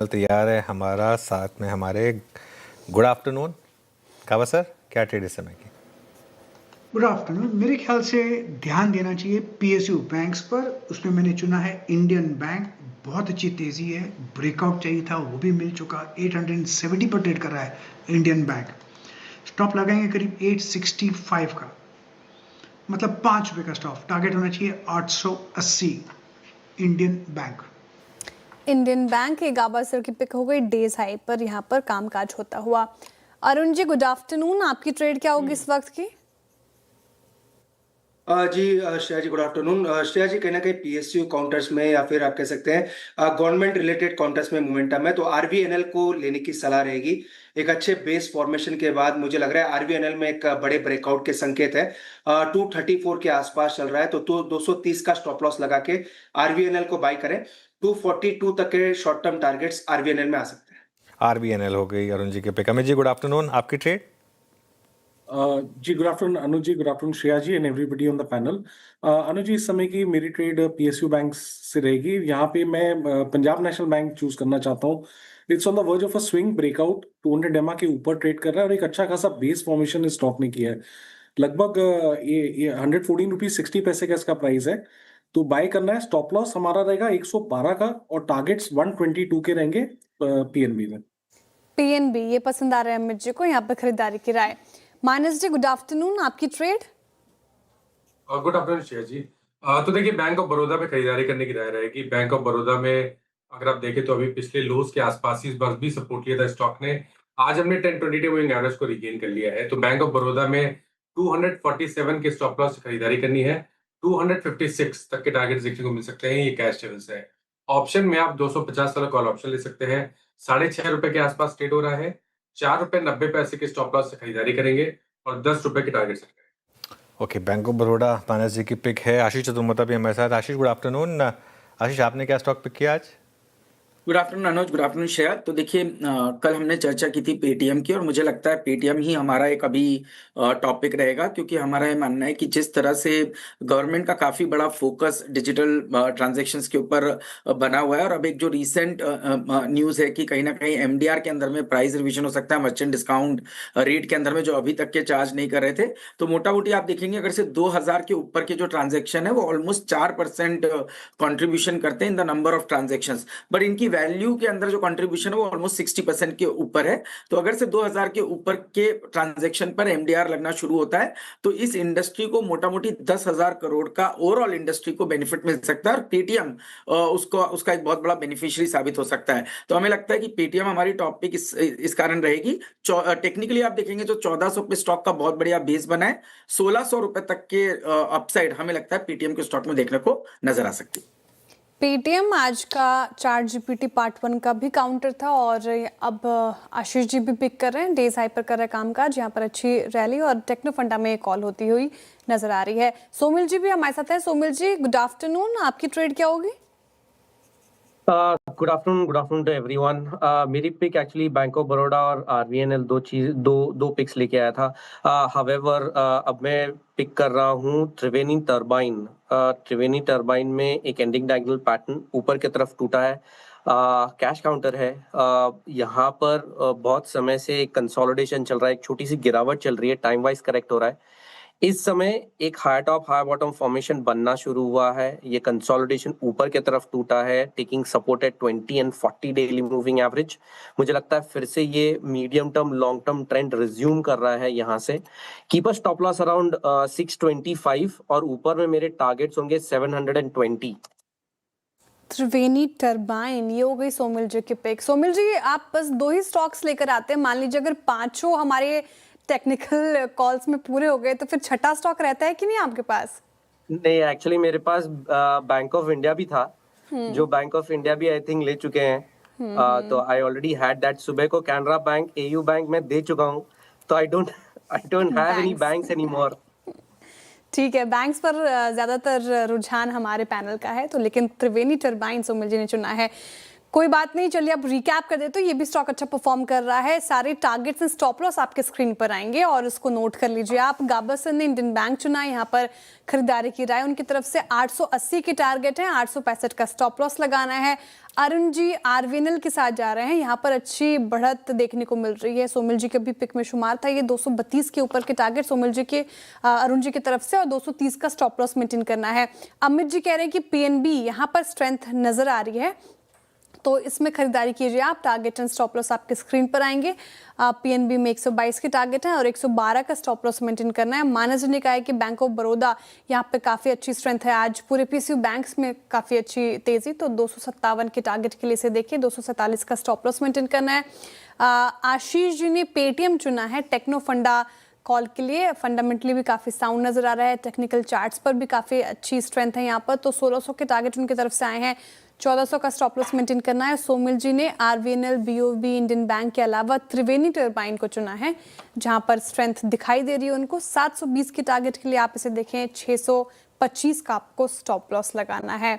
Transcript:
तैयार है हमारा, साथ में हमारे गुड आफ्टरनून कावा सर, क्या ट्रेड इस समय की? Good afternoon. मेरे ख्याल से ध्यान देना चाहिए पीएसयू बैंक्स पर। उसमें मैंने चुना है इंडियन बैंक। बहुत अच्छी तेजी है, ब्रेकआउट चाहिए था, वो भी मिल चुका। 870 पर ट्रेड कर रहा है इंडियन बैंक। स्टॉप लगाएंगे करीब 865 का, मतलब ₹5 का स्टॉप। टारगेट होना चाहिए 880 इंडियन बैंक। इंडियन बैंक एक गाबा सर की पिक हो गई डेज हाई पर, यहाँ पर कामकाज होता हुआ। अरुण जी गुड आफ्टरनून, आपकी ट्रेड क्या होगी इस वक्त की? जी श्रेया जी गुड आफ्टरनून। श्रेया जी, कहीं ना कहीं पीएसयू काउंटर्स में या फिर आप कह सकते हैं गवर्नमेंट रिलेटेड काउंटर्स में मोमेंटम है, तो आरवीएनएल को लेने की सलाह रहेगी। एक अच्छे बेस फॉर्मेशन के बाद मुझे लग रहा है आरवीएनएल में एक बड़े ब्रेकआउट के संकेत है। 234 के आसपास चल रहा है, तो 230 का स्टॉप लॉस लगा के आरवीएनएल को बाई करें। 242 तक के शॉर्ट टर्म टारगेट्स आरवीएनएल में आ सकते हैं। आरबीएनएल हो गई अरुण जी के पे। अमित जी गुड आफ्टरनून, आपकी ट्रेड? जी good afternoon Anuj ji, good afternoon Shreya ji and everybody on the panel. Anuj ji, इस समय की मेरी ट्रेड पीएसयू बैंक से रहेगी। यहाँ पे मैं पंजाब नेशनल बैंक चूज करना चाहता हूँ। It's on the verge of a swing breakout, 200 एमआ के ऊपर ट्रेड कर रहा है और एक अच्छा खासा बेस फॉर्मेशन इस स्टॉक ने किया है। लगभग ये 114 रुपीज 60 पैसे का इसका प्राइस है, तो बाय करना है। स्टॉप लॉस हमारा रहेगा 112 का और टारगेट्स 122 के रहेंगे पीएनबी में। पीएनबी ये पसंद आ रहा है अमित जी को, यहाँ पर खरीदारी की राय। मानस जी गुड आफ्टरनून, आपकी ट्रेड? गुड आफ्टरनून श्रेया जी। तो देखिए, बैंक ऑफ बड़ौदा में खरीदारी करने की राय रहेगी। बैंक ऑफ बड़ौदा में अगर आप देखें तो अभी पिछले लोज के आसपास ही इस बार भी सपोर्ट लिया था स्टॉक ने। आज हमने 10-20 डे मूविंग एवरेज को रिगेन कर लिया है, तो बैंक ऑफ बड़ौदा में 247 के स्टॉप लॉस से खरीदारी करनी है। 256 तक के टारगेट देखने को मिल सकते हैं, ये कैश लेवल्स है। ऑप्शन में आप 250 वाला कॉल ऑप्शन ले सकते हैं। ₹6.5 के आसपास ट्रेड हो रहा है। ₹4.90 के स्टॉप लॉस से खरीदारी करेंगे और ₹10 के टारगेट सेट करेंगे। ओके, बैंक ऑफ बड़ौदा मानस जी की पिक है। आशीष चतुर्मता भी हमारे साथ। आशीष गुड आफ्टरनून। आशीष, आपने क्या स्टॉक पिक किया आज? गुड आफ्टरनून अनुज, गुड आफ्टरनून श्रेया। तो देखिए, कल हमने चर्चा की थी पेटीएम की और मुझे लगता है पेटीएम ही हमारा एक अभी टॉपिक रहेगा, क्योंकि हमारा ये मानना है कि जिस तरह से गवर्नमेंट का काफ़ी बड़ा फोकस डिजिटल ट्रांजैक्शंस के ऊपर बना हुआ है, और अब एक जो रीसेंट न्यूज़ है कि कहीं ना कहीं एमडीआर के अंदर में प्राइस रिविजन हो सकता है, मर्चेंट डिस्काउंट रेट के अंदर में जो अभी तक के चार्ज नहीं कर रहे थे। तो मोटा मोटी आप देखेंगे अगर से 2000 के ऊपर के जो ट्रांजेक्शन है वो ऑलमोस्ट 4% कॉन्ट्रीब्यूशन करते हैं in the number of transaction, but इनकी वैल्यू के अंदर जो कंट्रीब्यूशन है वो ऑलमोस्ट 60% के ऊपर है। तो अगर से 2000 के ऊपर के ट्रांजैक्शन पर एमडीआर लगना शुरू होता है तो इस इंडस्ट्री को मोटा मोटी 10,000 करोड़ का ओवरऑल इंडस्ट्री को बेनिफिट मिल सकता है, और पेटीएम उसका एक बहुत बड़ा बेनिफिशियरी साबित हो सकता है। तो हमें लगता है कि पेटीएम हमारी टॉपिक इस कारण रहेगी। टेक्निकली आप देखेंगे जो 1400 पे स्टॉक का बहुत बढ़िया बेस बना है, 1600 रुपए तक के अपसाइड हमें लगता है पेटीएम के स्टॉक में देखने को नजर आ सकती है। पेटीएम आज का चार्ट जीपीटी पार्ट 1 का भी काउंटर था और अब आशीष जी भी पिक कर रहे हैं। डेज हाई पर कर रहे हैं कामकाज, यहाँ पर अच्छी रैली और टेक्नो फंडा में कॉल होती हुई नजर आ रही है। सोमिल जी भी हमारे साथ हैं। सोमिल जी गुड आफ्टरनून, आपकी ट्रेड क्या होगी? Good afternoon to everyone. मेरी pick actually bank of Baroda और आरवीएनएल दो पिक्स लेके आया था। हावेवर अब मैं पिक कर रहा हूँ त्रिवेणी टर्बाइन। त्रिवेणी टर्बाइन में एक एंडिंग डायगोनल पैटर्न ऊपर की तरफ टूटा है। कैश काउंटर है। यहाँ पर बहुत समय से कंसोलिडेशन चल रहा है, एक छोटी सी गिरावट चल रही है, टाइम वाइज करेक्ट हो रहा है। इस समय एक high top high bottom formation बनना शुरू हुआ है। ये कंसोलिडेशन ऊपर की तरफ टूटा है, taking support at 20 and 40 daily moving average. मुझे लगता है फिर से ये medium term long term trend resume कर रहा है। यहाँ से कीपर स्टॉप लॉस अराउंड 625 और ऊपर में मेरे टारगेट्स होंगे 720। त्रिवेणी टर्बाइन ये हो गई सोमिल जी की पिक। सोमिल जी, आप बस 2 ही स्टॉक्स लेकर आते हैं। मान लीजिए अगर पांचों हमारे टेक्निकल कॉल्स में पूरे हो गए तो फिर छठा स्टॉक रहता है कि नहीं आपके पास? नहीं, एक्चुअली मेरे पास बैंक ऑफ इंडिया भी था, जो बैंक ऑफ इंडिया भी आई थिंक ले चुके हैं। तो आई ऑलरेडी हैड दैट। सुबह को कैनरा बैंक, एयू बैंक में दे चुका हूँ, तो I don't have any banks anymore. ठीक है, बैंक्स पर ज्यादातर रुझान हमारे पैनल का है, तो लेकिन त्रिवेणी टर्बाइन सोमिल जी ने चुना है। कोई बात नहीं, चलिए अब रिकैप कर देते, तो ये भी स्टॉक अच्छा परफॉर्म कर रहा है। सारे टारगेट्स एंड स्टॉप लॉस आपके स्क्रीन पर आएंगे और इसको नोट कर लीजिए आप। गाबर्सन ने इंडियन बैंक चुना, यहाँ पर खरीदारी की राय उनकी तरफ से 880 की टारगेट है, 865 का स्टॉप लॉस लगाना है। अरुण जी आरवीएनएल के साथ जा रहे हैं, यहाँ पर अच्छी बढ़त देखने को मिल रही है। सोमिल जी के भी पिक में शुमार था, ये 232 के ऊपर के टारगेट सोमिल जी के अरुण जी की तरफ से और 230 का स्टॉप लॉस मेंटेन करना है। अमित जी कह रहे हैं कि पीएनबी यहाँ पर स्ट्रेंथ नजर आ रही है, तो इसमें खरीदारी कीजिए आप। टारगेट एंड स्टॉप लॉस आपके स्क्रीन पर आएंगे। पीएनबी में 122 की टारगेट है और 112 का स्टॉप लॉस मेंटेन करना है। मानस जी ने कहा है कि बैंक ऑफ बड़ौदा यहाँ पे काफ़ी अच्छी स्ट्रेंथ है, आज पूरे पीएसयू बैंक्स में काफ़ी अच्छी तेज़ी, तो 257 के टारगेट के लिए इसे देखिए। 247 का स्टॉप लॉस मेंटेन करना है। आशीष जी ने पेटीएम चुना है टेक्नो फंडा कॉल के लिए, फंडामेंटली भी काफ़ी साउंड नज़र आ रहा है, टेक्निकल चार्ट्स पर भी काफ़ी अच्छी स्ट्रेंथ है यहाँ पर, तो 1600 के टारगेट उनकी तरफ से आए हैं। 1400 का स्टॉप लॉस मेंटेन करना है। सोमिल जी ने आरवीएनएल, बीओबी, इंडियन बैंक के अलावा त्रिवेणी टर्बाइन को चुना है, जहां पर स्ट्रेंथ दिखाई दे रही है उनको। 720 के टारगेट के लिए आप इसे देखें, 625 का आपको स्टॉप लॉस लगाना है।